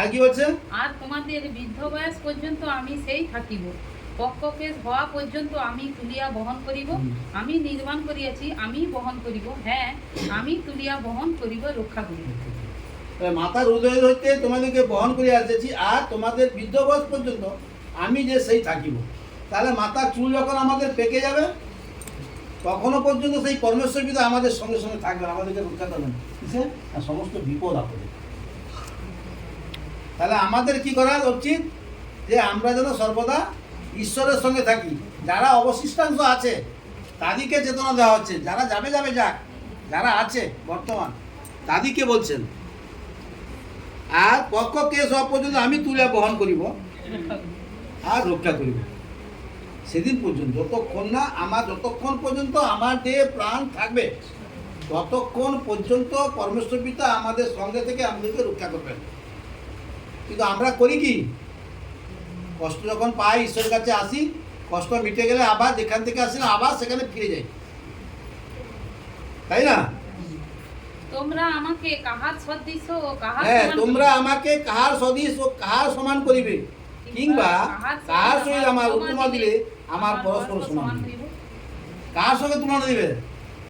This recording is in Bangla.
আর কি বলছে? আর তোমাদের বৃদ্ধ বয়স পর্যন্ত আমি সেই থাকিব, পক্ষকেশ হওয়া পর্যন্ত আমি তুলিয়া বহন করিব। আমি নির্মাণ করিয়াছি, আমি বহন করিব, হ্যাঁ আমি তুলিয়া বহন করিব, রক্ষা করিব। মাতার হৃদয় হইতে তোমাদেরকে বহন করিয়া আসেছি, আর তোমাদের বৃদ্ধ বয়স পর্যন্ত আমি যে সেই থাকিব। তাহলে মাতার চুল যখন আমাদের পেকে যাবে তখনও পর্যন্ত সেই পরমেশ্বর পিতা আমাদের সঙ্গে সঙ্গে থাকবেন, আমাদেরকে রক্ষা করবেন কিসে? আর সমস্ত বিপদ আপদে। তাহলে আমাদের কি করা উচিত? যে আমরা যেন সর্বদা ঈশ্বরের সঙ্গে থাকি। যারা অবশিষ্টাংশ আছে তাদেরকে চেতনা দেওয়া হচ্ছে, যারা যাবে যাবে যাক, যারা আছে বর্তমান তাদেরকে বলছেন। আর পক্ষ কেস হওয়া পর্যন্ত আমি তুলে বহন করিব আর রক্ষা করিব। সেদিন পর্যন্ত যতক্ষণ পর্যন্ত আমার দেহে প্রাণ থাকবে ততক্ষণ পর্যন্ত পরমেশ্বর পিতা আমাদের সঙ্গে থেকে আমাদেরকে রক্ষা করবেন। কিন্তু আমরা করি কি? কষ্ট যখন পাই ঈশ্বরের কাছে আসি, কষ্ট মিটে গেলে আবার যেখান থেকে আসি আবার সেখানে ফিরে যাই, তাই না? তোমরা আমাকে কাহার সদৃশ ও কাহার হ্যাঁ, সমান তোমরা করিবে? আমাকে কাহার সদৃশ ও কাহার সমান করিবে, কিংবা কাহার সহিত আমার উপমা দিলে আমার পরস্পর সমান হইবে। কার সঙ্গে তুলনা দিবে?